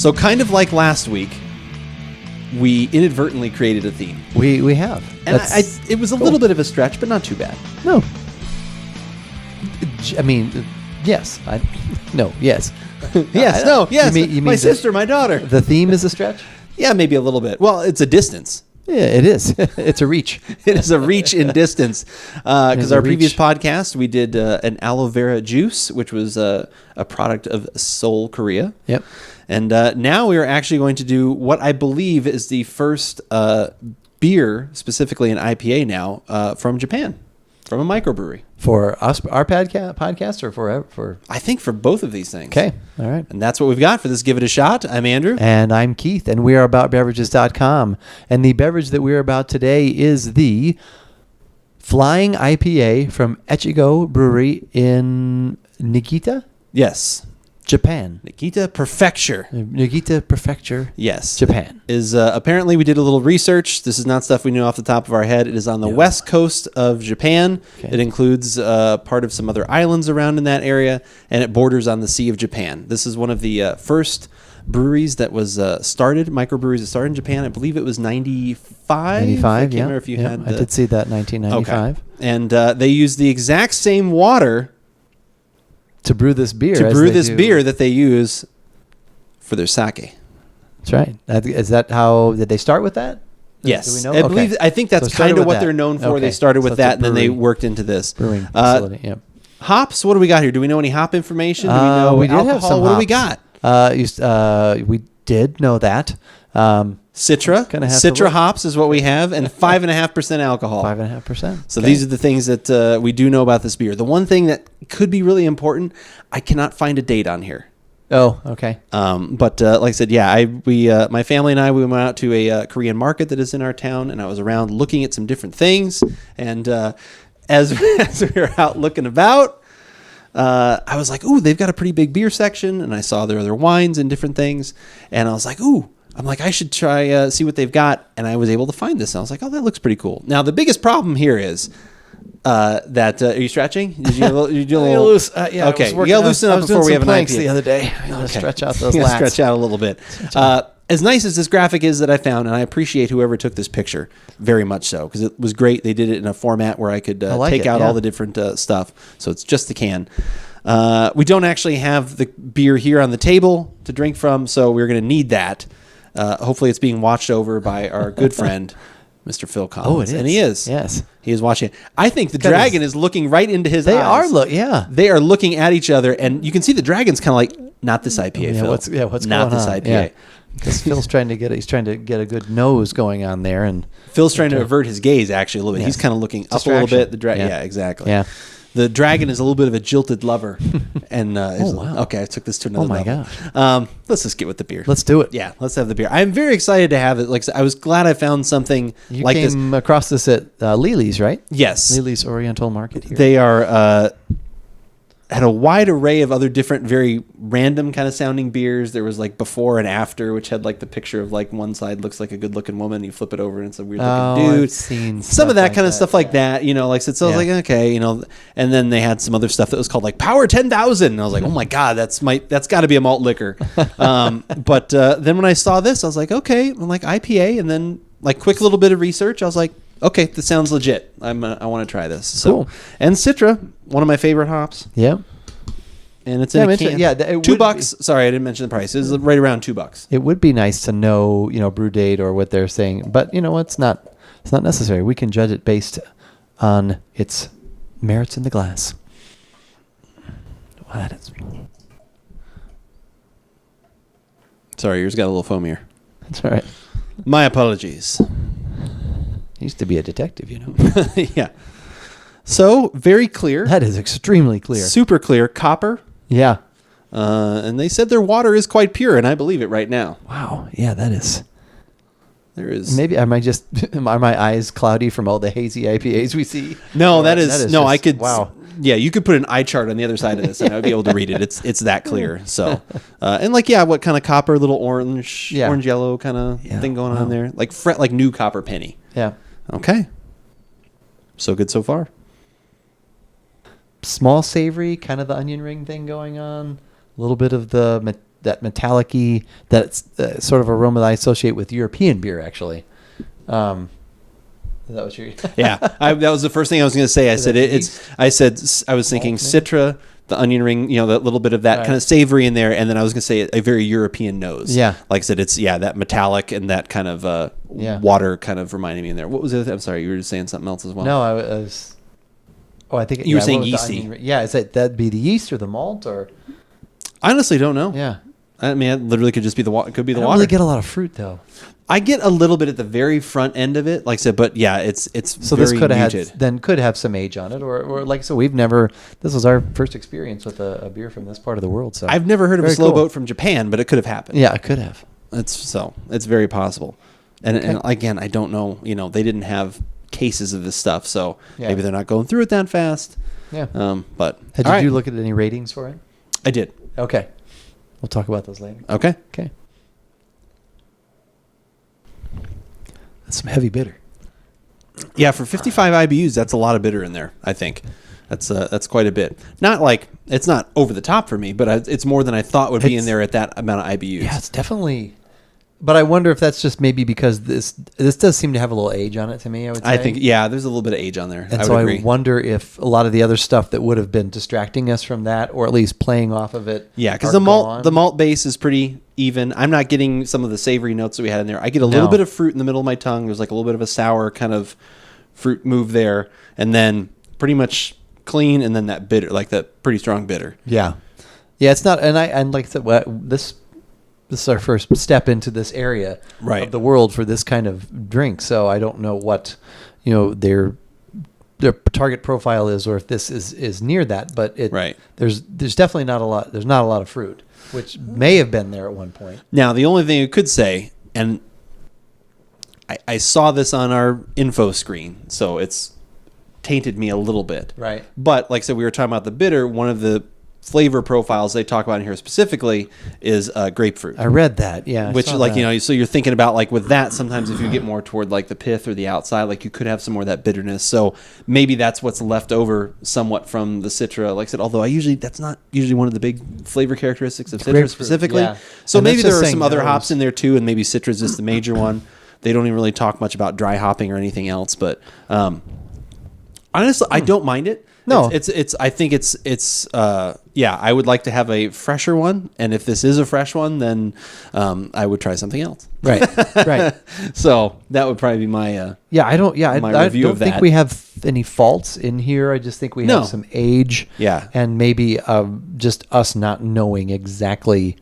So kind of like last week, we inadvertently created a theme. We have. And it was a little bit of a stretch, but not too bad. No. I mean, yes. No, yes. Yes, no, yes. You mean my sister, my daughter. The theme is a stretch? Yeah, maybe a little bit. Well, it's a distance. Yeah, it is. It's a reach. It is a reach in distance. Because our previous podcast, we did an aloe vera juice, which was a product of Seoul, Korea. Yep. And now we are actually going to do what I believe is the first beer, specifically an IPA now, from Japan, from a microbrewery. For us, our podcast, or for? I think for both of these things. Okay, all right. And that's what we've got for this Give It a Shot. I'm Andrew. And I'm Keith, and we are AboutBeverages.com. And the beverage that we're about today is the Flying IPA from Echigo Brewery in Niigata? Yes. Japan. Niigata Prefecture. Niigata Prefecture. Yes. Japan. Is apparently we did a little research. This is not stuff we knew off the top of our head. It is on the west coast of Japan. Okay. It includes part of some other islands around in that area, and it borders on the Sea of Japan. This is one of the first breweries that was started, microbreweries that started in Japan. I believe it was 95. 95, I can't remember if you had. I did see that 1995. Okay. And they used the exact same water to brew this beer. Beer that they use for their sake. That's right. Is that how did they start with that? Yes, Do we know? I think that's kind of what they're known for. Okay. They started with that, and then they worked into this brewing facility. Yep. Hops. What do we got here? Do we know any hop information? Do we know we did alcohol? Have some what hops. Do we got? We did know that. Citra. Citra hops is what we have, and 5.5% alcohol. 5.5%. So these are the things that we do know about this beer. The one thing that could be really important, I cannot find a date on here. Oh, okay. But like I said, yeah, my family and I, we went out to a Korean market that is in our town, and I was around looking at some different things. And as we were out looking about, I was like, ooh, they've got a pretty big beer section, and I saw their other wines and different things, and I was like, ooh. I'm like, I should try see what they've got, and I was able to find this. And I was like, oh, that looks pretty cool. Now, the biggest problem here is that are you stretching? Did you do a little loose? Yeah. Okay, you gotta loosen up before we have an planks IPA. The other day. Stretch out those lats. Stretch out a little bit. As nice as this graphic is that I found, and I appreciate whoever took this picture very much so, because it was great. They did it in a format where I could take out all the different stuff. So it's just the can. We don't actually have the beer here on the table to drink from, so we're going to need that. Hopefully it's being watched over by our good friend, Mr. Phil Collins. Oh, it is. And he is. Yes. He is watching it. I think the dragon is looking right into his eyes. They are looking at each other, and you can see the dragon's kind of like, not this IPA, Phil. What's not going this on? IPA. Because Phil's trying to get a good nose going on there, and Phil's trying to avert his gaze actually a little bit. Yes. He's kind of looking up a little bit. The dragon, yeah, exactly. Yeah. The dragon is a little bit of a jilted lover, and wow. Okay, I took this to another level. Oh my gosh! Let's just get with the beer. Let's do it. Yeah, let's have the beer. I'm very excited to have it. Like I was glad I found something like this. You came across this at Lily's, right? Yes, Lily's Oriental Market here. They are had a wide array of other different, very random kind of sounding beers. There was like before and after, which had like the picture of like one side looks like a good looking woman. You flip it over and it's a weird looking dude. I've seen some of that kind of stuff like that, you know, like, so I was like, okay, you know, and then they had some other stuff that was called like Power 10,000. And I was like, oh my God, that's got to be a malt liquor. But then when I saw this, I was like, okay, I'm like IPA. And then like quick little bit of research. I was like, okay, this sounds legit. I want to try this. So, cool. And Citra, one of my favorite hops. Yeah. And it's in a can. Yeah, $2. Sorry, I didn't mention the price. It's right around $2. It would be nice to know, brew date or what they're saying, but it's not necessary. We can judge it based on its merits in the glass. Wow, that is. Sorry, yours got a little foamier. That's all right. My apologies. Used to be a detective, Yeah. So, very clear. That is extremely clear. Super clear. Copper. Yeah. And they said their water is quite pure, and I believe it right now. Wow. Yeah, that is. There is. Maybe are my eyes cloudy from all the hazy IPAs we see? No, that is no, I could. Wow. Yeah, you could put an eye chart on the other side of this, and I would be able to read it. It's that clear. So, and like, yeah, what kind of copper? Little orange yellow kind of thing going on there, like new copper penny. Yeah. Okay. So good so far. Small savory, kind of the onion ring thing going on. A little bit of the metallic-y, that's sort of aroma that I associate with European beer, actually. Is that what you're... Yeah, that was the first thing I was going to say. I said I was thinking Citra, the onion ring, that little bit of that kind of savory in there, and then I was going to say a very European nose. Yeah, like I said, it's that metallic and that kind of water kind of reminding me in there. What was it? I'm sorry, you were just saying something else as well. No, I was. Oh, I think you were saying yeasty. Is that'd be the yeast or the malt or? I honestly don't know. Yeah, I mean, it literally could just be the water. Could be the water. I don't really get a lot of fruit though. I get a little bit at the very front end of it, like I said, but yeah, it's so very this could muted. could have some age on it, or like so we've never. This was our first experience with a beer from this part of the world. So I've never heard of a slow boat from Japan, but it could have happened. Yeah, it could have. It's very possible, and again, I don't know. They didn't have cases of this stuff, so maybe they're not going through it that fast. Yeah. But did you look at any ratings for it? I did. Okay. We'll talk about those later. Okay. That's some heavy bitter. Yeah, for 55 IBUs, that's a lot of bitter in there. I think that's quite a bit. Not like it's not over the top for me, but it's more than I thought would be in there at that amount of IBUs. Yeah, it's definitely. But I wonder if that's just maybe because this does seem to have a little age on it to me. I think there's a little bit of age on there. And so I wonder if a lot of the other stuff that would have been distracting us from that, or at least playing off of it. Yeah, because the malt base is pretty even. I'm not getting some of the savory notes that we had in there. I get a little bit of fruit in the middle of my tongue. There's like a little bit of a sour kind of fruit move there, and then pretty much clean, and then that bitter, like that pretty strong bitter. Yeah, it's not. And like I said, this is our first step into this area of the world for this kind of drink. So I don't know what, their target profile is, or if this is near that. But there's definitely not a lot. There's not a lot of fruit, which may have been there at one point. Now the only thing you could say, and I saw this on our info screen, so it's tainted me a little bit. Right. But like I said, we were talking about the bitter. One of the flavor profiles they talk about in here specifically is grapefruit. I read that, yeah. Which, so you're thinking about like with that, sometimes if you get more toward like the pith or the outside, like you could have some more of that bitterness. So maybe that's what's left over somewhat from the Citra. Like I said, although that's not usually one of the big flavor characteristics of Citra specifically. Yeah. So and maybe there are some other hops in there too, and maybe Citra is just the major one. They don't even really talk much about dry hopping or anything else, but honestly, I don't mind it. No, I think it's I would like to have a fresher one, and if this is a fresh one, then I would try something else. Right. So that would probably be my I don't review think we have any faults in here. I just think we have some age, and maybe just us not knowing exactly,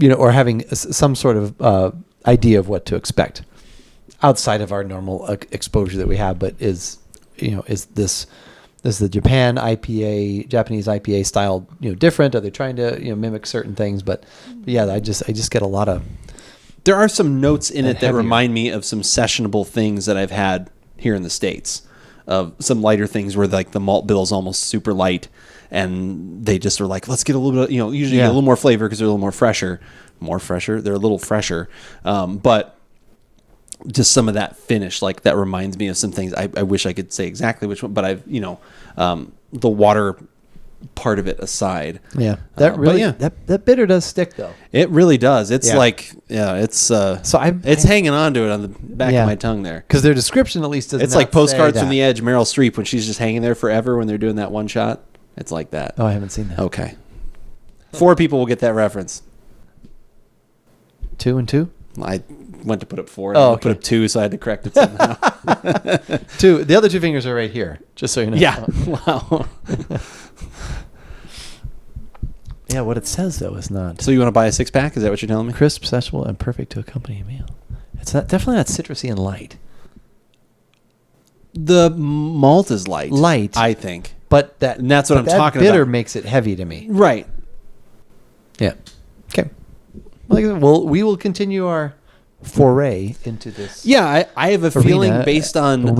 or having some sort of idea of what to expect outside of our normal exposure that we have. But is this the Japanese IPA style, different? Are they trying to, mimic certain things? But I just get a lot of. There are some notes in it that remind me of some sessionable things that I've had here in the States, of some lighter things where like the malt bill is almost super light, and they just are like, let's get a little bit, usually get a little more flavor because they're a little more fresher. They're a little fresher, but. Just some of that finish, like that reminds me of some things. I wish I could say exactly which one, but the water part of it aside. Yeah, that really, that bitter does stick though. It really does. It's it's hanging on to it on the back of my tongue there. Because their description at least doesn't. It's like Postcards from the Edge, Meryl Streep when she's just hanging there forever when they're doing that one shot. It's like that. Oh, I haven't seen that. Okay, 4 people will get that reference. 2 and 2. I went to put up 4 and put up 2, so I had to correct it somehow. 2. The other 2 fingers are right here, just so you know. Yeah. Wow. Yeah, what it says though is not. So you want to buy a 6-pack? Is that what you're telling me? Crisp, sessionable, and perfect to accompany a meal. It's definitely not citrusy and light. The malt is light. I think. But that's what I'm talking about. Bitter makes it heavy to me. Right. Yeah. Okay. Well, we will continue our foray into this. Yeah, I have a feeling based on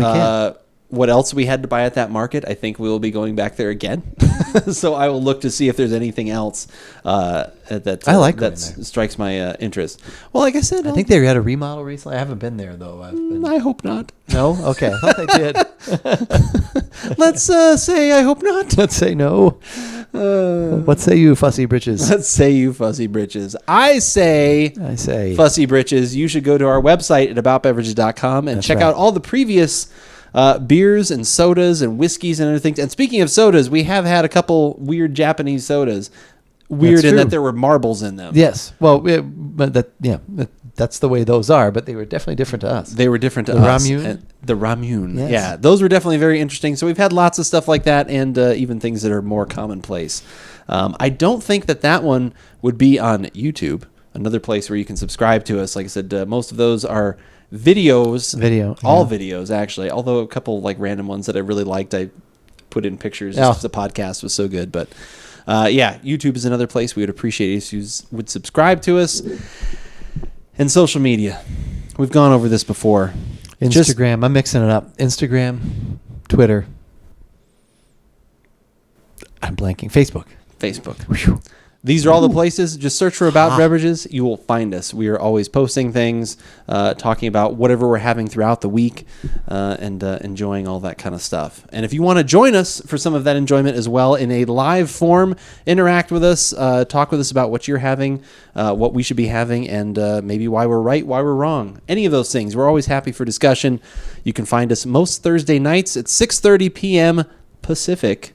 what else we had to buy at that market, I think we will be going back there again. So I will look to see if there's anything else that strikes my interest. Well, like I said, I think they had a remodel recently. I haven't been there though. I hope not. No? Okay. I thought they did. Let's say I hope not. Let's say no. What say you, Fussy Britches? Let's say you fussy britches. I say fussy britches. You should go to our website at aboutbeverages.com and check out all the previous beers and sodas and whiskeys and other things. And speaking of sodas, we have had a couple weird Japanese sodas. Weird in that there were marbles in them. Yes. Well, that's the way those are, but they were definitely different to us. They were different to us. The ramune. Yes. Yeah, those were definitely very interesting. So we've had lots of stuff like that and even things that are more commonplace. I don't think that one would be on YouTube, another place where you can subscribe to us. Like I said, most of those are videos. All videos, actually, although a couple like random ones that I really liked, I put in pictures just because the podcast was so good. But YouTube is another place we would appreciate if you would subscribe to us. And social media. We've gone over this before. Instagram. I'm mixing it up. Instagram, Twitter. I'm blanking. Facebook. Whew. These are all the places. Just search for About Beverages. You will find us. We are always posting things, talking about whatever we're having throughout the week, and enjoying all that kind of stuff. And if you want to join us for some of that enjoyment as well in a live form, interact with us, talk with us about what you're having, what we should be having, and maybe why we're right, why we're wrong. Any of those things. We're always happy for discussion. You can find us most Thursday nights at 6:30 p.m. Pacific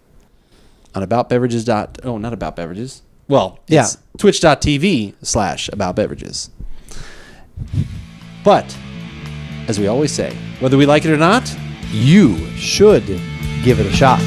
on About Beverages. Not About Beverages. Well, it's twitch.tv/About Beverages. But, as we always say, whether we like it or not, you should give it a shot.